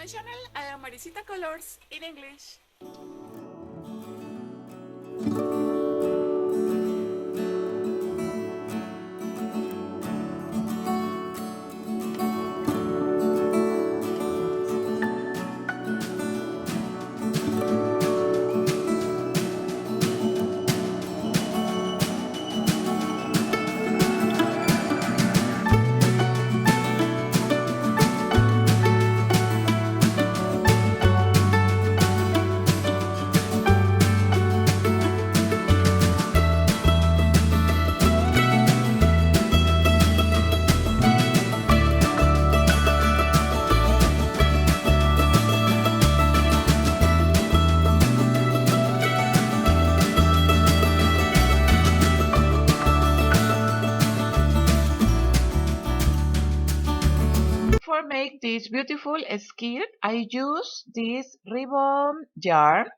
my channel. I am Maricita Colors in English. For make this beautiful skirt, I use this ribbon yarn.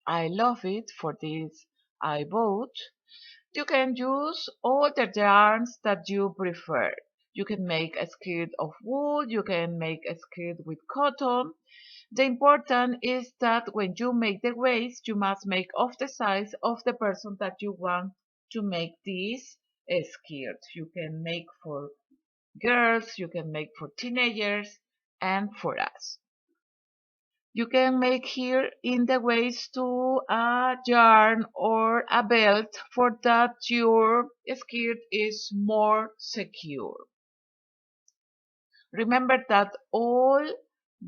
I love it. For this I bought. You can use all the yarns that you prefer. You can make a skirt of wool, you can make a skirt with cotton. The important is that when you make the waist, you must make of the size of the person that you want to make this skirt. You can make for girls, you can make for teenagers, and for us. You can make here in the waist to a yarn or a belt for that your skirt is more secure. Remember that all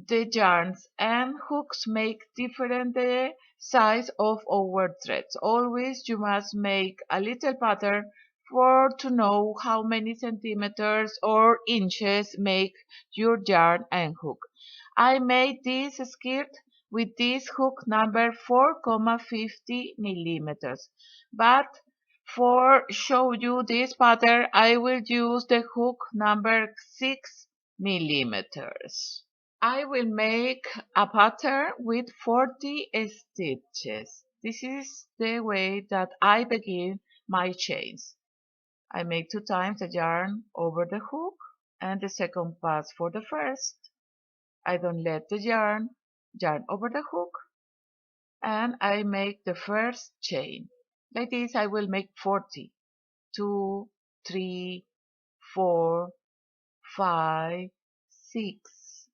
the yarns and hooks make different the size of our threads. Always you must make a little pattern for to know how many centimeters or inches make your yarn and hook. I made this skirt with this hook number 4,50 millimeters, but for show you this pattern I will use the hook number 6 millimeters. I will make a pattern with 40 stitches. This is the way that I begin my chains. I make 2 times the yarn over the hook and the second pass for the first. I don't let the yarn over the hook, and I make the first chain. Like this I will make 40. 2, 3, 4, 5, 6,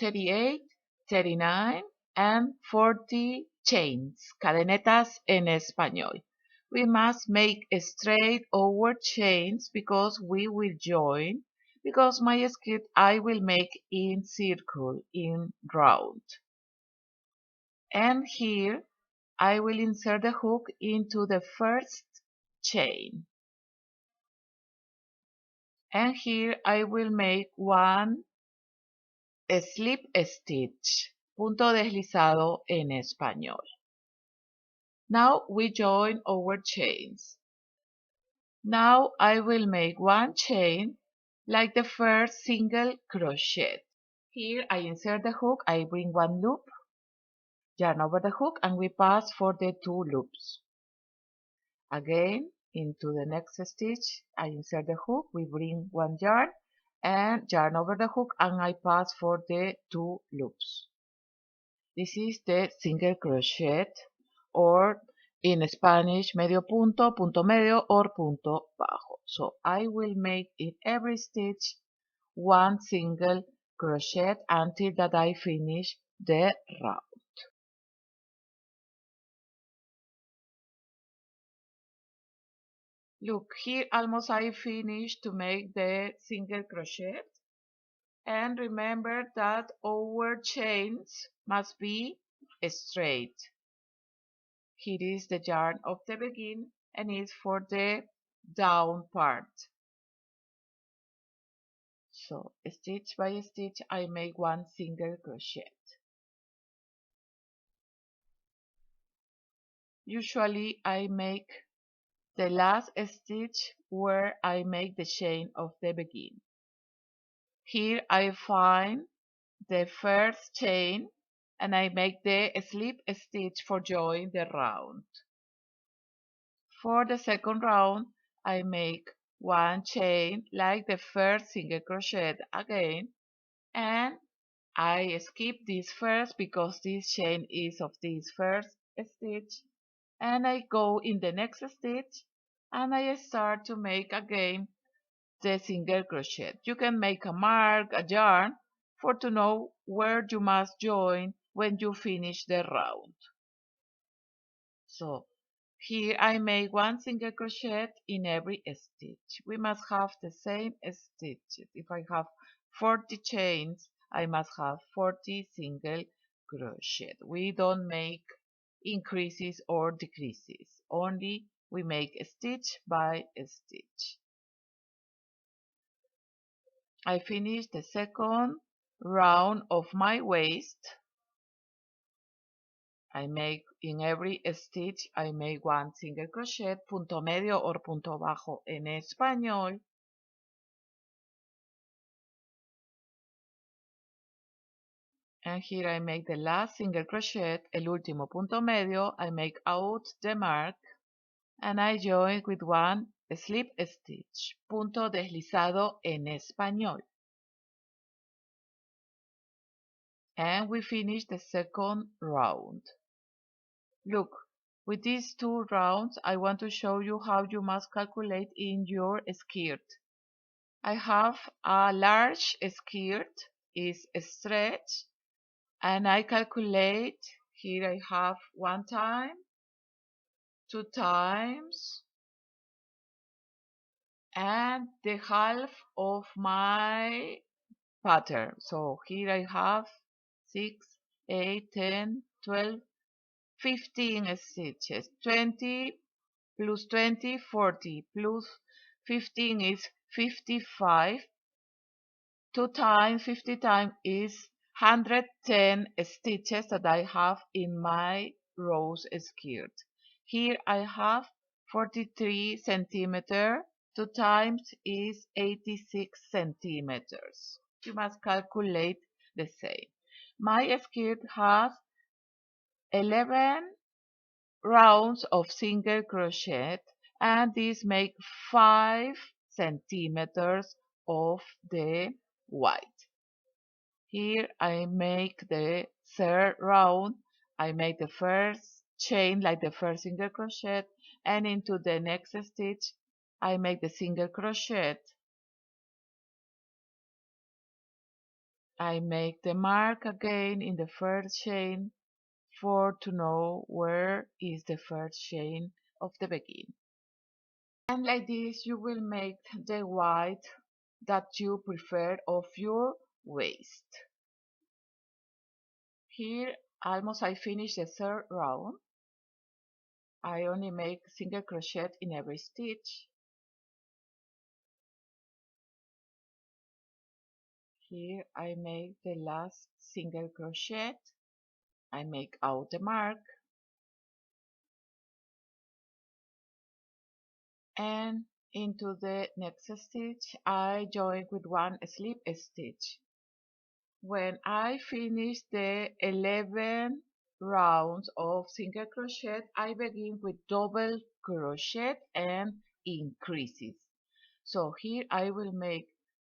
38, 39 and 40 chains, cadenetas en español. We must make straight our chains because we will join, because my skirt I will make in circle, in round. And here I will insert the hook into the first chain. And here I will make one slip stitch, punto deslizado en español. Now we join our chains. Now I will make one chain like the first single crochet. Here I insert the hook, I bring one loop, yarn over the hook, and we pass for the 2 loops. Again, into the next stitch, I insert the hook, we bring one yarn, and yarn over the hook, and I pass for the 2 loops. This is the single crochet, or in Spanish, medio punto, punto medio, or punto bajo. So I will make in every stitch one single crochet until that I finish the round. Look, here almost I finished to make the single crochet. And remember that our chains must be straight. Here is the yarn of the begin and is for the down part. So stitch by stitch I make one single crochet. Usually I make the last stitch where I make the chain of the begin. Here I find the first chain and I make the slip stitch for join the round. For the second round, I make one chain like the first single crochet again, and I skip this first because this chain is of this first stitch, and I go in the next stitch and I start to make again the single crochet. You can make a mark, a yarn, for to know where you must join when you finish the round. So here I make one single crochet in every stitch. We must have the same stitches. If I have 40 chains, I must have 40 single crochet. We don't make increases or decreases. Only we make stitch by stitch. I finish the second round of my waist. I make in every stitch, I make one single crochet, punto medio or punto bajo en español. And here I make the last single crochet, el último punto medio, I make out the mark and I join with one slip stitch, punto deslizado en español. And we finish the second round. Look, with these two rounds, I want to show you how you must calculate in your skirt. I have a large skirt, is stretch, and I calculate, here I have 1 time, 2 times, and the half of my pattern. So here I have 6, 8, 10, 12, 15 stitches. 20 plus 20, 40, plus 15 is 55. 2 times 50 times is 110 stitches that I have in my rose skirt. Here I have 43 centimeter. 2 times is 86 centimeters. You must calculate the same. My skirt has 11 rounds of single crochet, and these make 5 centimeters of the white. Here I make the third round. I make the first chain like the first single crochet, and into the next stitch I make the single crochet. I make the mark again in the first chain for to know where is the first chain of the beginning. And like this you will make the white that you prefer of your waist. Here almost I finish the third round. I only make single crochet in every stitch. Here I make the last single crochet. I make out the mark. And into the next stitch I join with one slip stitch. When I finish the 11 rounds of single crochet, I begin with double crochet and increases. So here I will make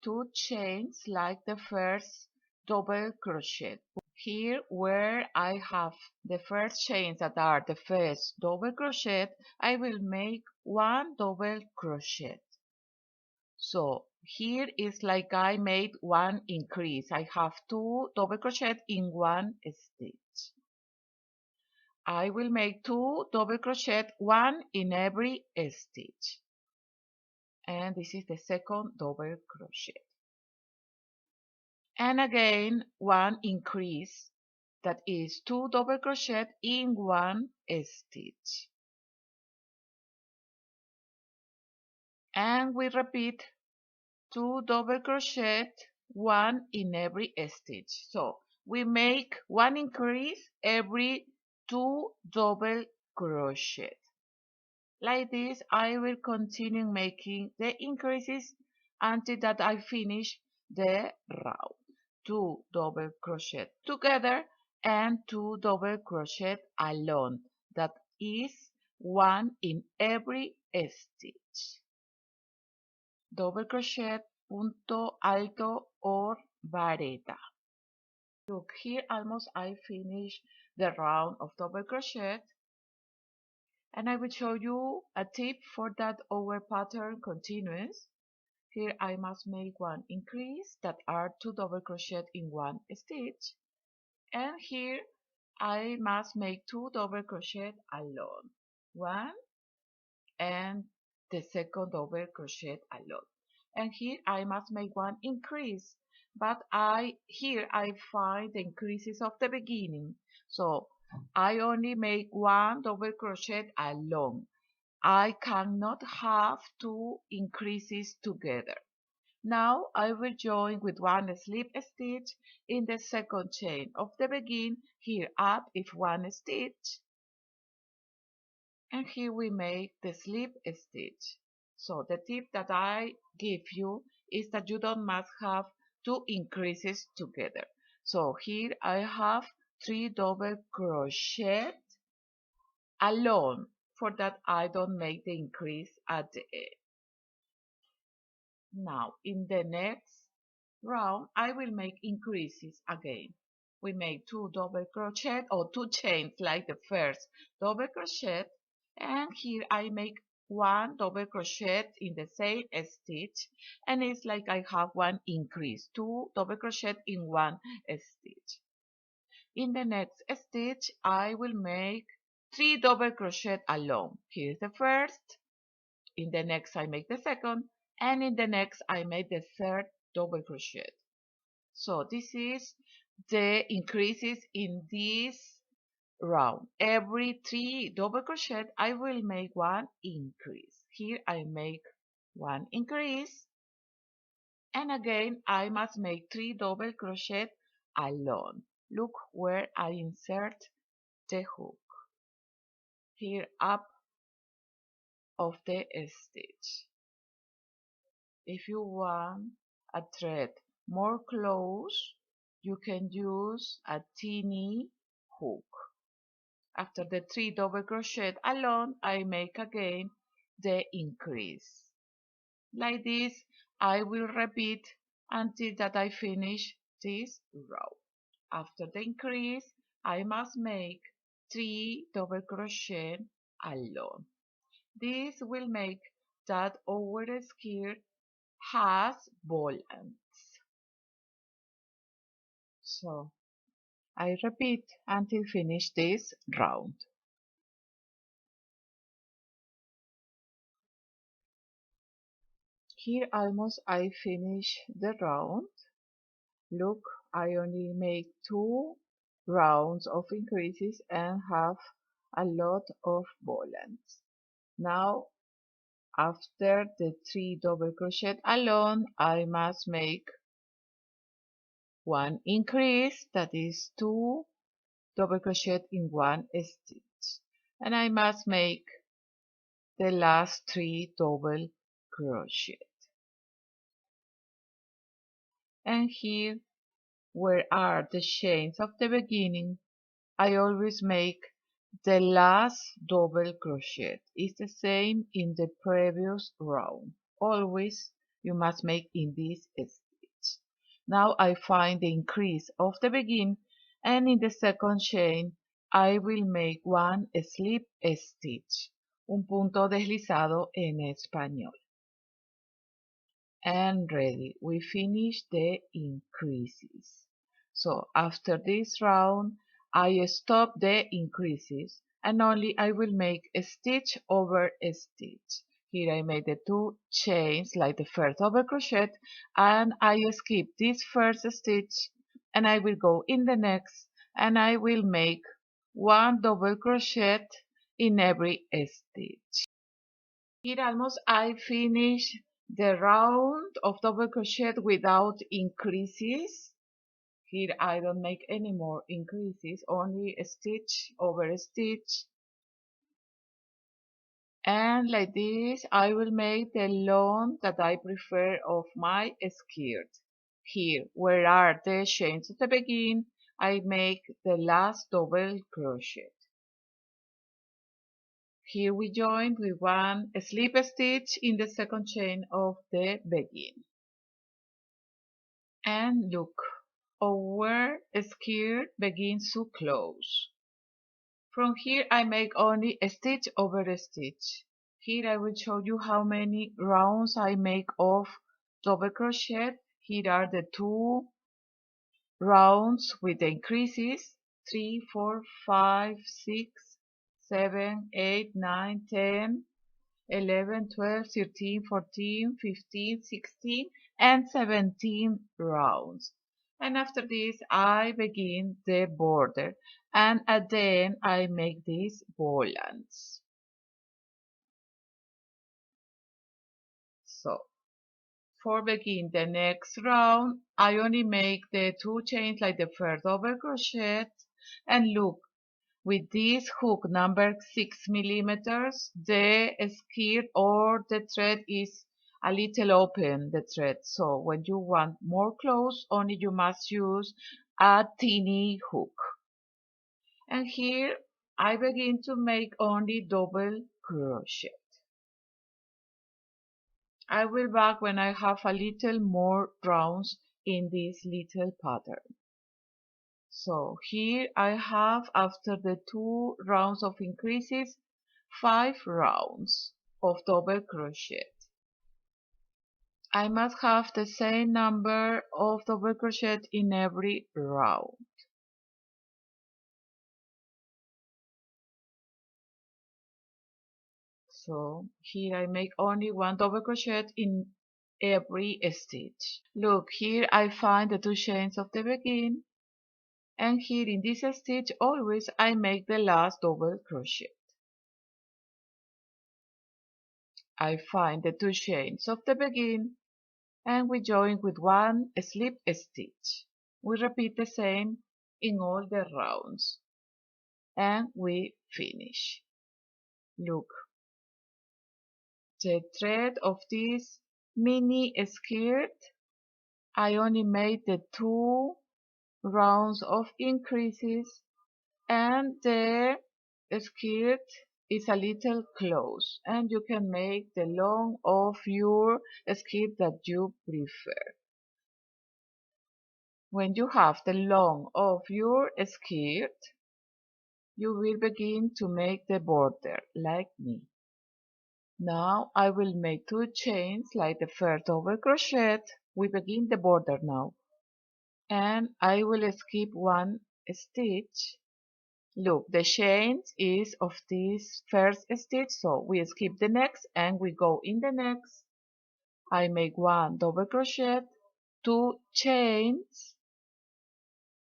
2 chains like the first double crochet. Here where I have the first chains that are the first double crochet, I will make 1 double crochet. So here is like I made 1 increase. I have 2 double crochet in 1 stitch. I will make 2 double crochet, 1 in every stitch. And this is the second double crochet. And again 1 increase, that is 2 double crochet in 1 stitch. And we repeat 2 double crochet, 1 in every stitch. So we make 1 increase every 2 double crochet. Like this I will continue making the increases until that I finish the round. 2 double crochet together and 2 double crochet alone, that is 1 in every stitch. Double crochet, punto alto or vareta. Look, here almost I finished the round of double crochet, and I will show you a tip for that our pattern continues. Here I must make one increase that are 2 double crochet in one stitch, and here I must make 2 double crochet alone, one and the second double crochet alone, and here I must make one increase, but I find the increases of the beginning, so I only make one double crochet alone. I cannot have two increases together. Now I will join with one slip stitch in the second chain of the begin. Here up is one stitch, and here we make the slip stitch. So the tip that I give you is that you don't must have two increases together. So here I have 3 double crochet alone, for that I don't make the increase at the end. Now in the next round I will make increases again. We make 2 double crochet or 2 chains like the first double crochet, and here I make 1 double crochet in the same stitch, and it's like I have one increase, 2 double crochet in one stitch. In the next stitch I will make 3 double crochet alone. Here's the first, in the next I make the second, and in the next I make the third double crochet. So this is the increases in this round. Every 3 double crochet I will make one increase. Here I make one increase, and again I must make 3 double crochet alone. Look where I insert the hook, here up of the stitch. If you want a thread more close, you can use a teeny hook. After the 3 double crochet alone, I make again the increase. Like this, I will repeat until that I finish this row. After the increase, I must make 3 double crochet alone. This will make that our skirt has ball ends. So I repeat until finish this round. Here almost I finish the round. Look, I only make 2 rounds of increases and have a lot of ball ends. Now after the 3 double crochet alone, I must make one increase, that is 2 double crochet in one stitch, and I must make the last 3 double crochet. And here, where are the chains of the beginning, I always make the last double crochet. It's the same in the previous round. Always you must make in this stitch. Now I find the increase of the begin, and in the second chain I will make one slip stitch, un punto deslizado en español. And ready, we finish the increases. So after this round I stop the increases, and only I will make a stitch over a stitch. Here I made the 2 chains like the first double crochet, and I skip this first stitch, and I will go in the next, and I will make 1 double crochet in every stitch. Here almost I finish the round of double crochet without increases. Here I don't make any more increases, only a stitch over a stitch. And like this I will make the long that I prefer of my skirt. Here, where are the chains at the beginning, I make the last double crochet. Here we join with one slip stitch in the second chain of the begin. And look, our skirt begins to close. From here I make only a stitch over a stitch. Here I will show you how many rounds I make of double crochet. Here are the two rounds with the increases: 3, 4, 5, 6, 7, 8, 9, 10, 11, 12, 13, 14, 15, 16, and 17 rounds. And after this I begin the border, and at the end I make these volants. So for begin the next round I only make the 2 chains like the first double crochet, and look, with this hook number 6 millimeters, the skirt or the thread is a little open, the thread. So when you want more close, only you must use a teeny hook. And here I begin to make only double crochet. I will back when I have a little more rounds in this little pattern. So here I have, after the 2 rounds of increases, 5 rounds of double crochet. I must have the same number of double crochet in every round. So here I make only 1 double crochet in every stitch. Look, here I find the 2 chains of the begin, and here in this stitch always I make the last double crochet. I find the 2 chains of the begin, and we join with 1 slip stitch. We repeat the same in all the rounds, and we finish. Look, the thread of this mini skirt, I only made the 2 rounds of increases, and the skirt is a little close, and you can make the long of your skirt that you prefer. When you have the long of your skirt, you will begin to make the border like me. Now I will make 2 chains like the first double crochet. We begin the border now, and I will skip 1 stitch. Look, the chains is of this first stitch, so we skip the next and we go in the next. I make 1 double crochet, 2 chains,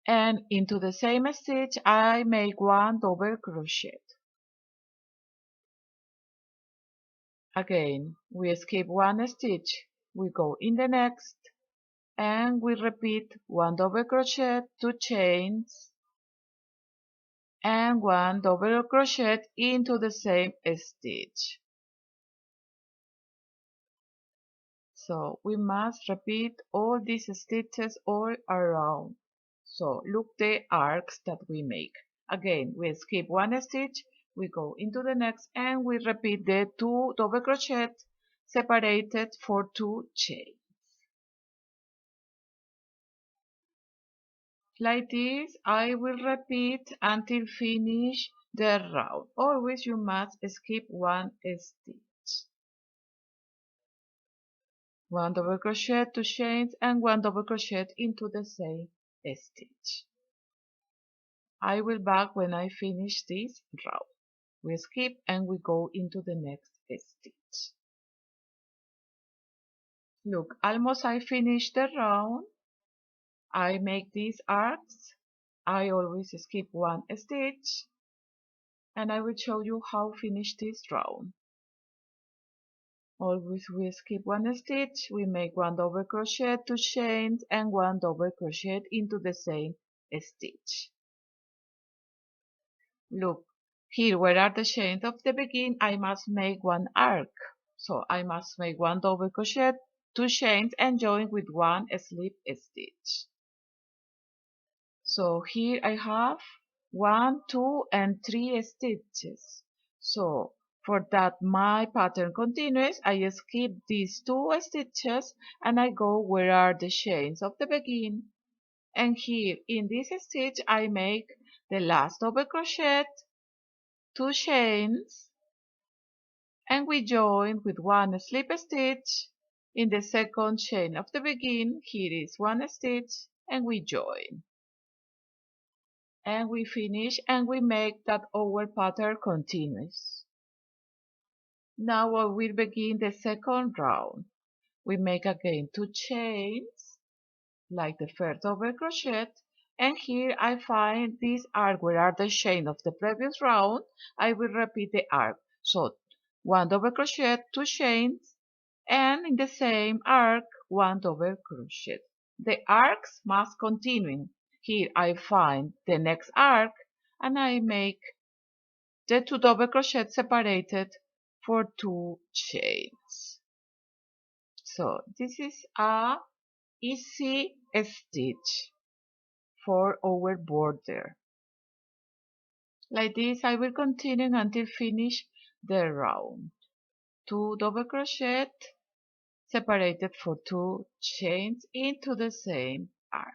and into the same stitch I make 1 double crochet. Again, we skip 1 stitch, we go in the next, and we repeat 1 double crochet, 2 chains, and 1 double crochet into the same stitch. So we must repeat all these stitches all around. So look the arcs that we make. Again, we skip 1 stitch, we go into the next, and we repeat the 2 double crochet separated for 2 chains. Like this, I will repeat until finish the round. Always you must skip 1 stitch. 1 double crochet, 2 chains, and 1 double crochet into the same stitch. I will back when I finish this round. We skip and we go into the next stitch. Look, almost I finished the round. I make these arcs. I always skip 1 stitch, and I will show you how finish this round. Always we skip 1 stitch, we make 1 double crochet, 2 chains, and 1 double crochet into the same stitch. Look, here where are the chains of the begin, I must make 1 arc. So I must make 1 double crochet, 2 chains, and join with 1 slip stitch. So here I have 1, 2, and 3 stitches. So for that my pattern continues, I skip these 2 stitches and I go where are the chains of the begin, And here in this stitch I make the last double crochet, 2 chains, and we join with 1 slip stitch in the second chain of the begin. Here is 1 stitch and we join. And we finish and we make that our pattern continuous. Now I will begin the second round. We make again 2 chains like the first double crochet, and here I find this arc where are the chain of the previous round. I will repeat the arc. So 1 double crochet, 2 chains, and in the same arc 1 double crochet. The arcs must continue. Here I find the next arc and I make the 2 double crochet separated for 2 chains. So this is a easy stitch for our border. Like this I will continue until finish the round. 2 double crochet separated for 2 chains into the same arc.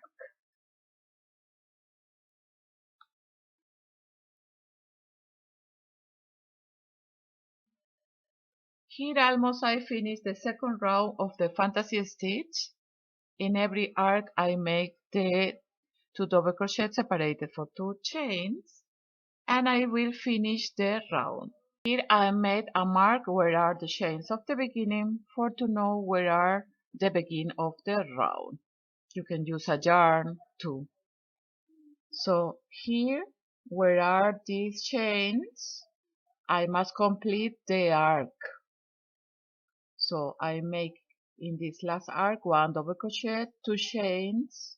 Here almost I finish the second row of the fantasy stitch. In every arc I make the 2 double crochet separated for 2 chains, and I will finish the round. Here I made a mark where are the chains of the beginning for to know where are the begin of the round. You can use a yarn too. So here where are these chains, I must complete the arc. So I make in this last arc 1 double crochet, 2 chains,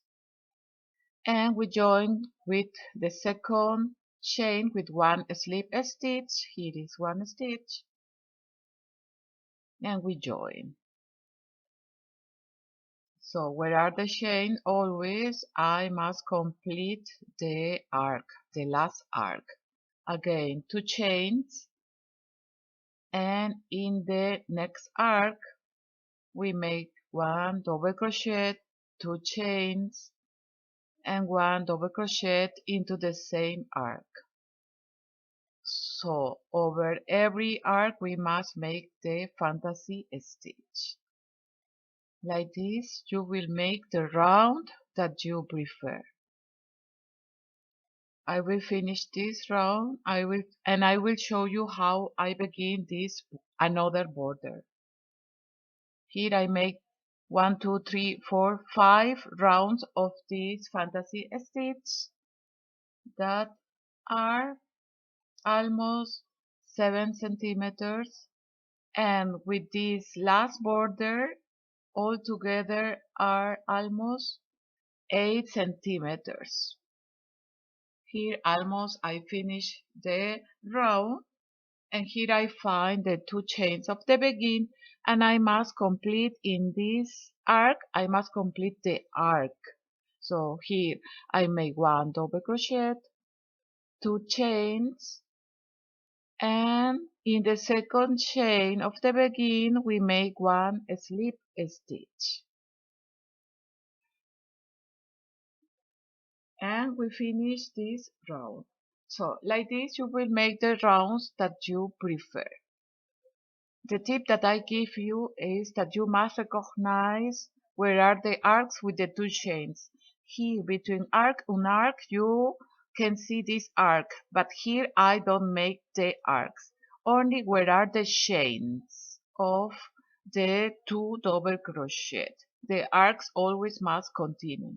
and we join with the second chain with 1 slip stitch. Here is 1 stitch, and we join. So where are the chains? Always I must complete the arc, the last arc. Again 2 chains, and in the next arc we make 1 double crochet, 2 chains, and 1 double crochet into the same arc. So over every arc we must make the fantasy stitch. Like this you will make the round that you prefer. I will finish this round. I will show you how I begin this another border. Here I make 1, 2, 3, 4, 5 rounds of this fantasy stitch that are almost 7 centimeters, and with this last border all together are almost 8 centimeters. Here almost I finish the round, and here I find the 2 chains of the begin, and I must complete in this arc, I must complete the arc. So here I make 1 double crochet, 2 chains, and in the second chain of the begin we make 1 slip stitch, and we finish this round. So like this you will make the rounds that you prefer. The tip that I give you is that you must recognize where are the arcs with the 2 chains. Here between arc and arc you can see this arc, but here I don't make the arcs, only where are the chains of the 2 double crochet. The arcs always must continue.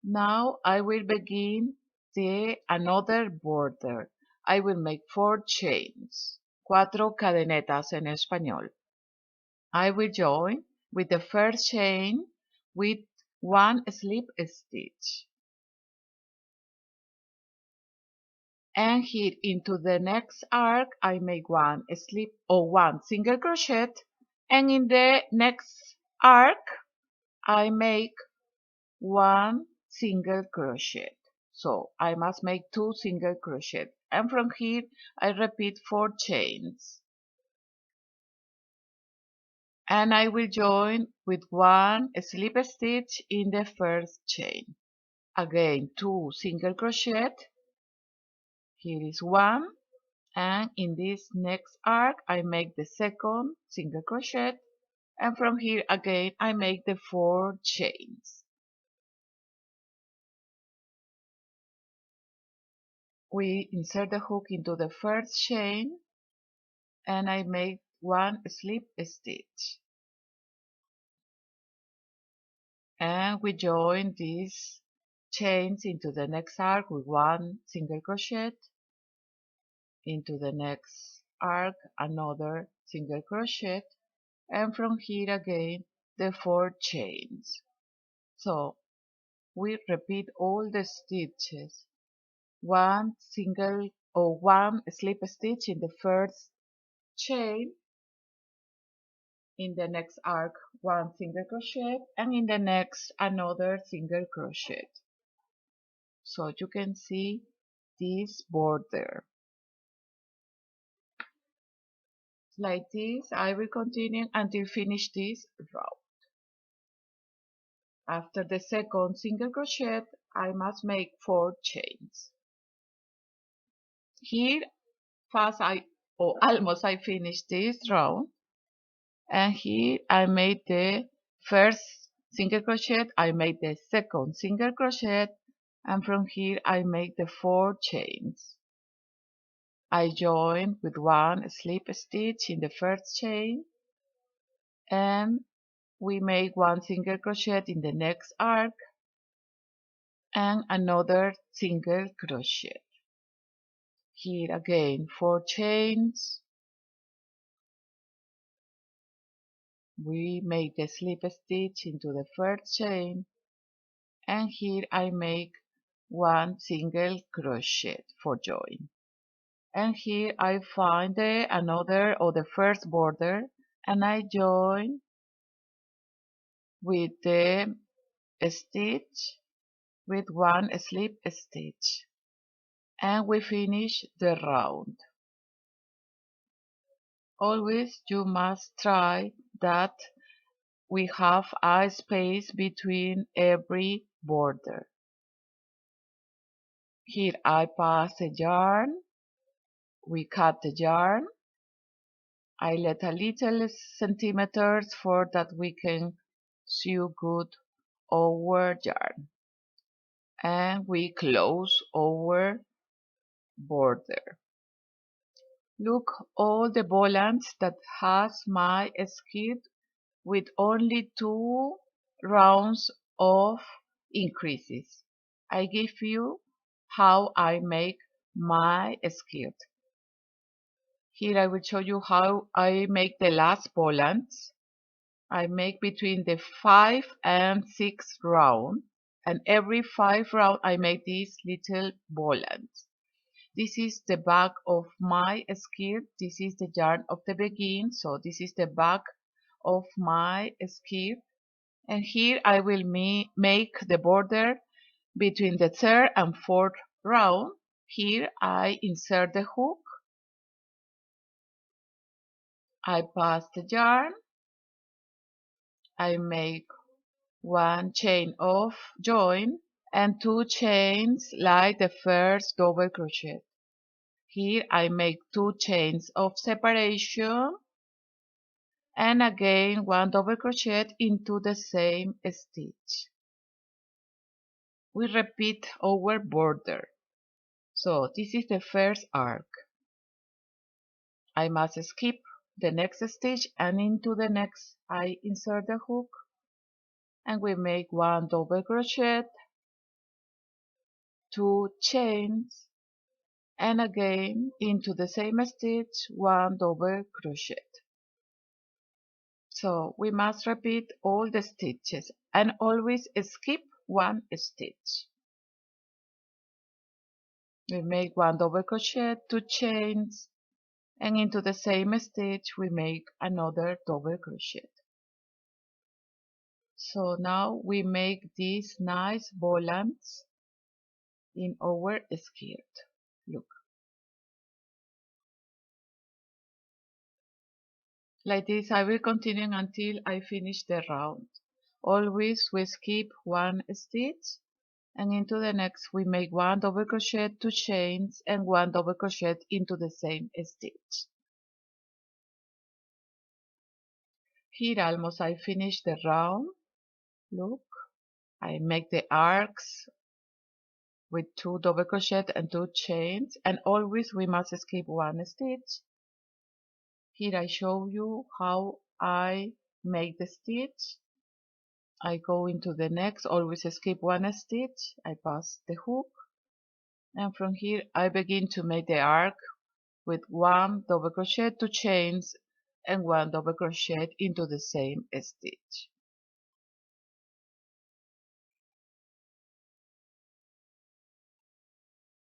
Now I will begin the another border. I will make 4 chains, 4 cadenetas en español. I will join with the first chain with 1 slip stitch, and here into the next arc I make 1 slip or 1 single crochet, and in the next arc I make 1 single crochet. So I must make 2 single crochet, and from here I repeat 4 chains, and I will join with one slip stitch in the first chain. Again, 2 single crochet. Here is one, and in this next arc I make the second single crochet, and from here again I make the 4 chains. We insert the hook into the first chain, and I make one slip stitch, and we join these chains into the next arc with one single crochet, into the next arc another single crochet, and from here again the 4 chains. So we repeat all the stitches, one single or one slip stitch in the first chain, in the next arc one single crochet, and in the next another single crochet. So you can see this border. Like this I will continue until finish this row. After the second single crochet I must make 4 chains. Here fast almost I finished this row, and here I made the first single crochet, I made the second single crochet, and from here I make the 4 chains. I join with one slip stitch in the first chain, and we make one single crochet in the next arc and another single crochet. Here again 4 chains. We make the slip stitch into the first chain, and here I make one single crochet for join. And here I find another or the first border, and I join with the stitch with one slip stitch, and we finish the round. Always you must try that we have a space between every border. Here I pass the yarn, we cut the yarn, I let a little centimeters for that we can sew good our yarn, and we close our border. Look all the volants that has my skirt with only 2 rounds of increases. I give you how I make my skirt. Here I will show you how I make the last volants. I make between the 5 and 6 round, and every 5 round I make these little volants. This is the back of my skirt. This is the yarn of the begin, so this is the back of my skirt, and here I will make the border between the 3rd and 4th round. Here I insert the hook, I pass the yarn, I make 1 chain of join and 2 chains like the first double crochet. Here I make 2 chains of separation, and again 1 double crochet into the same stitch. We repeat our border. So this is the first arc. I must skip the next stitch, and into the next I insert the hook, and we make 1 double crochet, 2 chains, and again into the same stitch 1 double crochet. So we must repeat all the stitches and always skip 1 stitch. We make 1 double crochet, 2 chains, and into the same stitch we make another double crochet. So now we make these nice volants in our skirt. Look. Like this, I will continue until I finish the round. Always we skip one stitch, and into the next we make one double crochet, 2 chains, and one double crochet into the same stitch. Here almost I finish the round. Look, I make the arcs with 2 double crochet and 2 chains, and always we must skip one stitch. Here I show you how I make the stitch. I go into the next, always skip one stitch, I pass the hook, and from here I begin to make the arc with one double crochet, 2 chains, and one double crochet into the same stitch.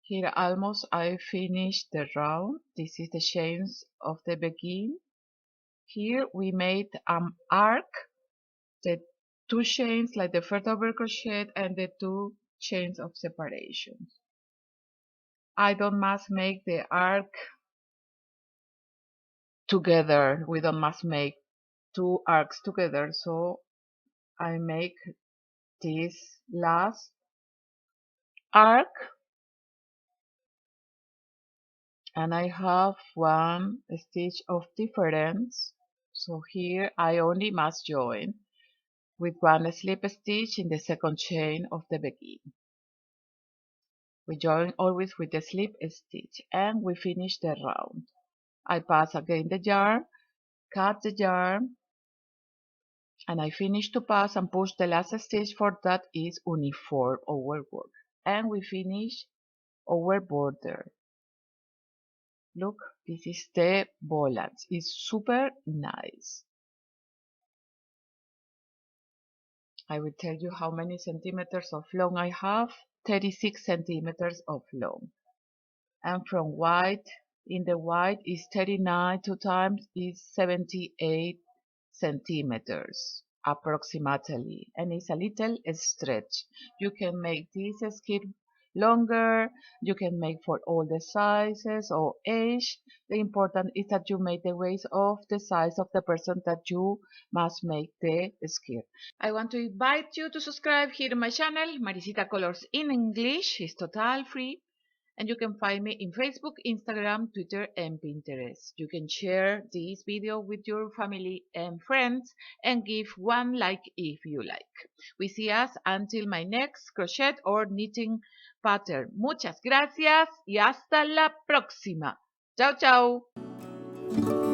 Here almost I finished the round. This is the chains of the begin. Here we made an arc, the 2 chains like the first double crochet and the 2 chains of separation. I don't must make the arc together. We don't must make 2 arcs together, so I make this last arc, and I have one stitch of difference. So here I only must join with one slip stitch in the second chain of the begin. We join always with the slip stitch, and we finish the round. I pass again the yarn, cut the yarn, and I finish to pass and push the last stitch for that is uniform our work. And we finish our border. Look, this is the volants. It's super nice. I will tell you how many centimeters of long I have. 36 centimeters of long. And from white, in the white is 39, 2 times is 78 centimeters approximately, and it's a little stretch. You can make this skirt longer, you can make for all the sizes or age. The important is that you make the waist of the size of the person that you must make the skirt. I want to invite you to subscribe here to my channel, Maricita Colors in English. It's total free. And you can find me in Facebook, Instagram, Twitter, and Pinterest. You can share this video with your family and friends and give one like if you like. We see us until my next crochet or knitting pattern. Muchas gracias y hasta la próxima. Chao, chao.